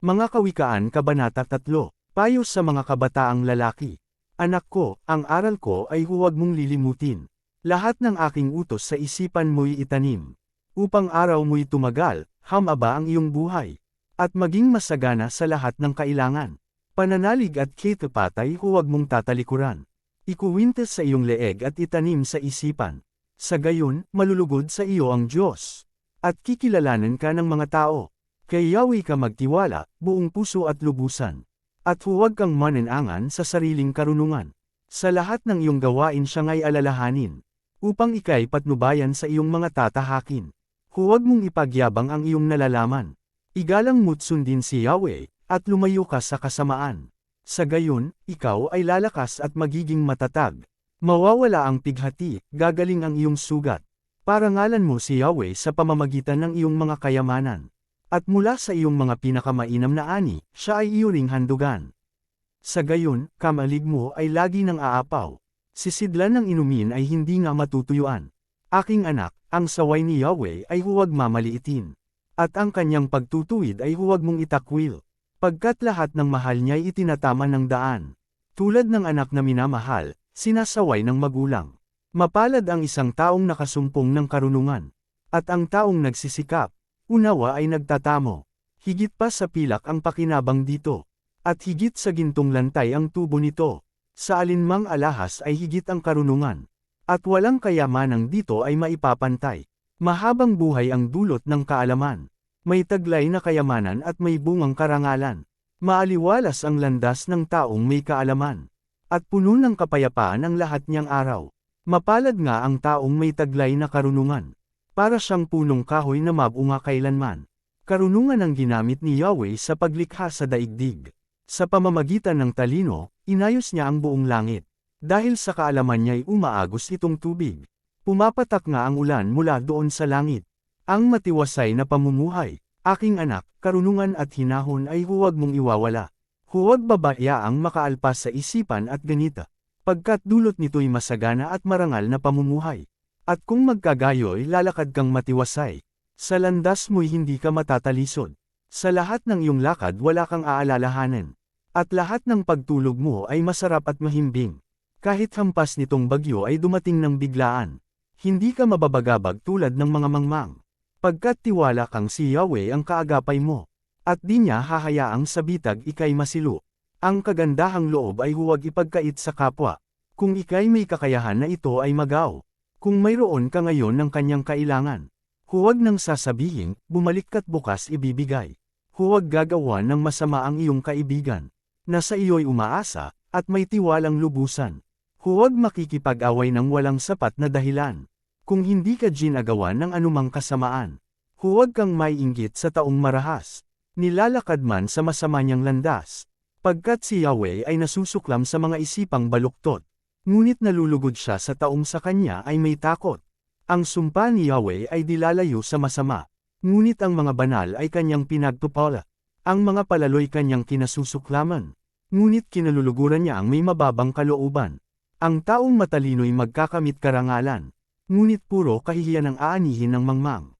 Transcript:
Mga Kawikaan Kabanata 3, Payo sa mga kabataang lalaki. Anak ko, ang aral ko ay huwag mong lilimutin. Lahat ng aking utos sa isipan mo'y itanim. Upang araw mo'y tumagal, hamaba ang iyong buhay. At maging masagana sa lahat ng kailangan. Pananalig at kitapatay huwag mong tatalikuran. Ikuwintes sa iyong leeg at itanim sa isipan. Sa gayon, malulugod sa iyo ang Diyos. At kikilalanan ka ng mga tao. Kay Yahweh ka magtiwala, buong puso at lubusan. At huwag kang maninangan sa sariling karunungan. Sa lahat ng iyong gawain siya nga'y alalahanin. Upang ika'y patnubayan sa iyong mga tatahakin. Huwag mong ipagyabang ang iyong nalalaman. Igalang mo't sundin si Yahweh, at lumayo ka sa kasamaan. Sa gayon, ikaw ay lalakas at magiging matatag. Mawawala ang pighati, gagaling ang iyong sugat. Parangalan mo si Yahweh sa pamamagitan ng iyong mga kayamanan. At mula sa iyong mga pinakamainam na ani, siya ay iyong handugan. Sa gayon, kamalig mo ay lagi ng aapaw. Sisidlan ng inumin ay hindi nga matutuyuan. Aking anak, ang saway ni Yahweh ay huwag mamaliitin. At ang kanyang pagtutuwid ay huwag mong itakwil. Pagkat lahat ng mahal niya'y itinatama ng daan. Tulad ng anak na minamahal, sinasaway ng magulang. Mapalad ang isang taong nakasumpong ng karunungan. At ang taong nagsisikap, unawa ay nagtatamo. Higit pa sa pilak ang pakinabang dito. At higit sa gintong lantay ang tubo nito. Sa alinmang alahas ay higit ang karunungan. At walang kayamanang dito ay maipapantay. Mahabang buhay ang dulot ng kaalaman. May taglay na kayamanan at may bungang karangalan. Maaliwalas ang landas ng taong may kaalaman. At puno ng kapayapaan ang lahat niyang araw. Mapalad nga ang taong may taglay na karunungan. Para siyang punong kahoy na mabunga kailanman. Karunungan ang ginamit ni Yahweh sa paglikha sa daigdig. Sa pamamagitan ng talino, inayos niya ang buong langit. Dahil sa kaalaman niya'y umaagos itong tubig. Pumapatak nga ang ulan mula doon sa langit. Ang matiwasay na pamumuhay, aking anak, karunungan at hinahon ay huwag mong iwawala. Huwag babayaang makaalpas sa isipan at ganita. Pagkat dulot nito'y masagana at marangal na pamumuhay. At kung magkagayo'y lalakad kang matiwasay. Sa landas mo'y hindi ka matatalisod. Sa lahat ng iyong lakad wala kang aalalahanan. At lahat ng pagtulog mo ay masarap at mahimbing. Kahit hampas nitong bagyo ay dumating ng biglaan. Hindi ka mababagabag tulad ng mga mangmang. Pagkat tiwala kang si Yahweh ang kaagapay mo. At di niya hahayaang sa bitag ika'y masilo. Ang kagandahang loob ay huwag ipagkait sa kapwa. Kung ika'y may kakayahan na ito ay magaw. Kung mayroon ka ngayon ng kanyang kailangan, huwag nang sasabihin, bumalik ka't bukas ibibigay. Huwag gagawa ng masama ang iyong kaibigan, na sa iyo'y umaasa, at may tiwalang lubusan. Huwag makikipag-away ng walang sapat na dahilan. Kung hindi ka ginagawa ng anumang kasamaan, huwag kang maiinggit sa taong marahas. Nilalakad man sa masama niyang landas. Pagkat si Yahweh ay nasusuklam sa mga isipang baluktot. Ngunit nalulugod siya sa taong sa kanya ay may takot. Ang sumpa ni Yahweh ay dilalayo sa masama. Ngunit ang mga banal ay kanyang pinagtupala. Ang mga palaloy kanyang kinasusuklaman. Ngunit kinaluluguran niya ang may mababang kalooban. Ang taong matalino'y magkakamit karangalan. Ngunit puro kahihiyan ang aanihin ng mangmang.